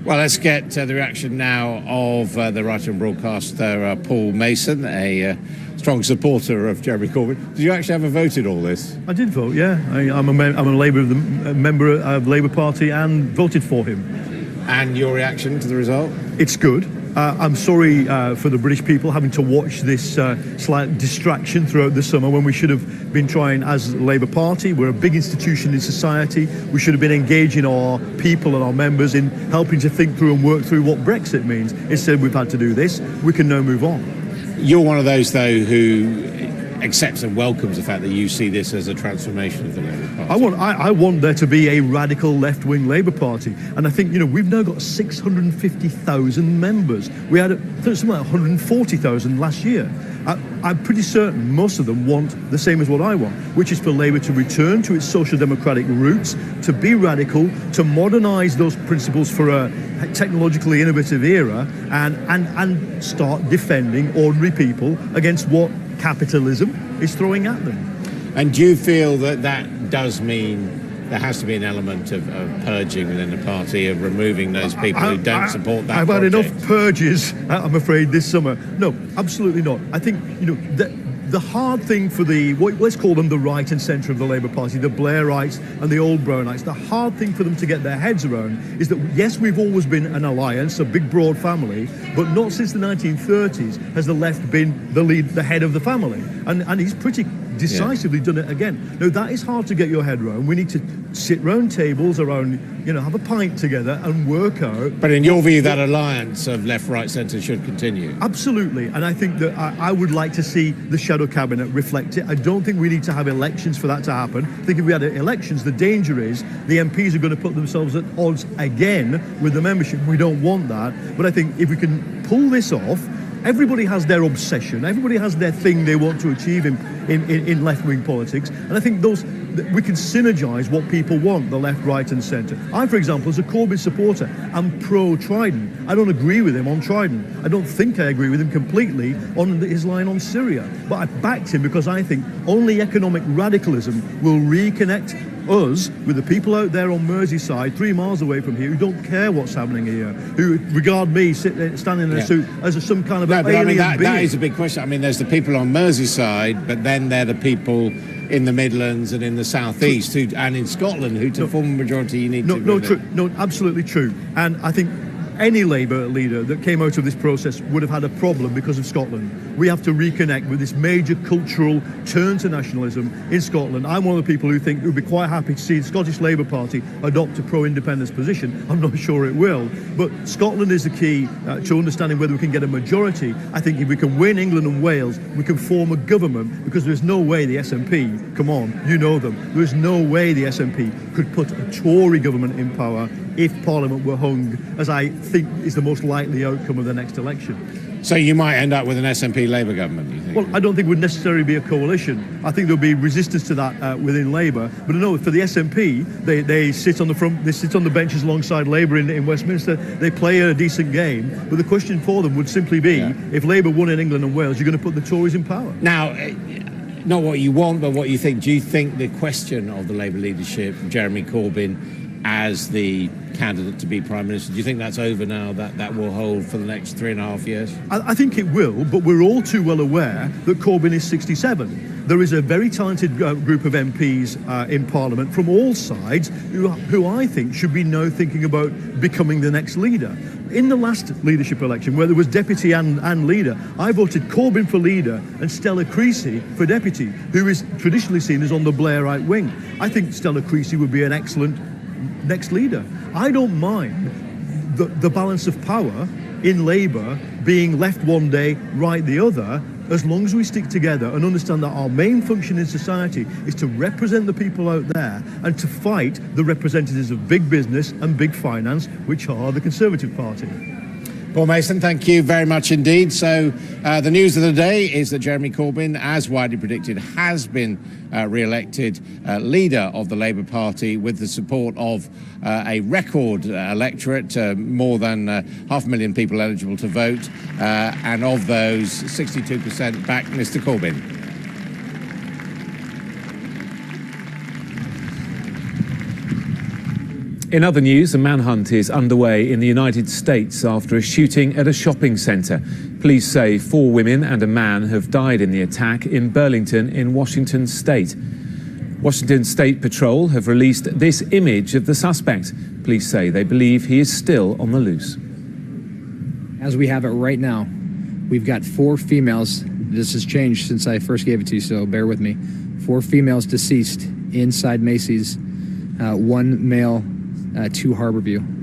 Well, let's get the reaction now of the writer and broadcaster Paul Mason, a strong supporter of Jeremy Corbyn. Did you actually ever vote in all this? I did vote, yeah. I'm a member of the Labour Party and voted for him. And your reaction to the result? It's good. I'm sorry for the British people having to watch this slight distraction throughout the summer when we should have been trying, as the Labour Party, we're a big institution in society, we should have been engaging our people and our members in helping to think through and work through what Brexit means. Instead, we've had to do this. We can now move on. You're one of those, though, who accepts and welcomes the fact that you see this as a transformation of the Labour Party. I want there to be a radical left-wing Labour Party, and I think, you know, we've now got 650,000 members. We had something like 140,000 last year. I'm pretty certain most of them want the same as what I want, which is for Labour to return to its social democratic roots, to be radical, to modernise those principles for a technologically innovative era, and start defending ordinary people against what capitalism is throwing at them. And do you feel that that does mean there has to be an element of purging within the party, of removing those people who don't support that I've project? had enough purges, I'm afraid, this summer. No, absolutely not. I think, you know, the hard thing for let's call them the right and centre of the Labour Party, the Blairites and the old Brownites, the hard thing for them to get their heads around is that, yes, we've always been an alliance, a big broad family, but not since the 1930s has the left been the head of the family. And he's pretty decisively done it again. Now, that is hard to get your head around. We need to sit round tables around, you know, have a pint together and work out. But in your view, that alliance of left, right, centre should continue? Absolutely. And I think that I would like to see the shadow cabinet reflect it. I don't think we need to have elections for that to happen. I think if we had elections, the danger is the MPs are going to put themselves at odds again with the membership. We don't want that. But I think if we can pull this off, everybody has their obsession, everybody has their thing they want to achieve in left-wing politics, and I think we can synergise what people want, the left, right and centre. I, for example, as a Corbyn supporter, am pro-Trident. I don't agree with him on Trident. I don't think I agree with him completely on his line on Syria. But I backed him because I think only economic radicalism will reconnect us with the people out there on Merseyside, 3 miles away from here, who don't care what's happening here, who regard me standing in a suit as some kind of alien being. That is a big question. I mean, there's the people on Merseyside, but then they're the people in the Midlands and in the South East and in Scotland who, to form a majority, you need to... No, absolutely true. And I think any Labour leader that came out of this process would have had a problem because of Scotland. We have to reconnect with this major cultural turn to nationalism in Scotland. I'm one of the people who think it would be quite happy to see the Scottish Labour Party adopt a pro-independence position. I'm not sure it will. But Scotland is the key to understanding whether we can get a majority. I think if we can win England and Wales, we can form a government, because there's no way the SNP, come on, you know them, there's no way the SNP could put a Tory government in power if Parliament were hung, as I think is the most likely outcome of the next election. So you might end up with an SNP Labour government, you think? Well, I don't think it would necessarily be a coalition. I think there'll be resistance to that within Labour. But no, for the SNP, they sit on the benches alongside Labour in Westminster. They play a decent game. But the question for them would simply be, if Labour won in England and Wales, you're going to put the Tories in power. Now, not what you want, but what you think. Do you think the question of the Labour leadership, Jeremy Corbyn, as the candidate to be Prime Minister, do you think that's over now, that will hold for the next 3.5 years? I think it will, but we're all too well aware that Corbyn is 67. There is a very talented group of MPs in Parliament from all sides who I think should be now thinking about becoming the next leader. In the last leadership election, where there was deputy and leader, I voted Corbyn for leader and Stella Creasy for deputy, who is traditionally seen as on the Blairite wing. I think Stella Creasy would be an excellent next leader. I don't mind the balance of power in Labour being left one day, right the other, as long as we stick together and understand that our main function in society is to represent the people out there and to fight the representatives of big business and big finance, which are the Conservative Party. Paul Mason, thank you very much indeed. So the news of the day is that Jeremy Corbyn, as widely predicted, has been re-elected leader of the Labour Party with the support of a record electorate, more than 500,000 people eligible to vote, and of those, 62% backed Mr Corbyn. In other news, a manhunt is underway in the United States after a shooting at a shopping centre. Police say 4 women and a man have died in the attack in Burlington in Washington state. Washington State Patrol have released this image of the suspect. Police say they believe he is still on the loose. As we have it right now, we've got 4 females. This has changed since I first gave it to you, so bear with me. 4 females deceased inside Macy's, 1 male to Harborview.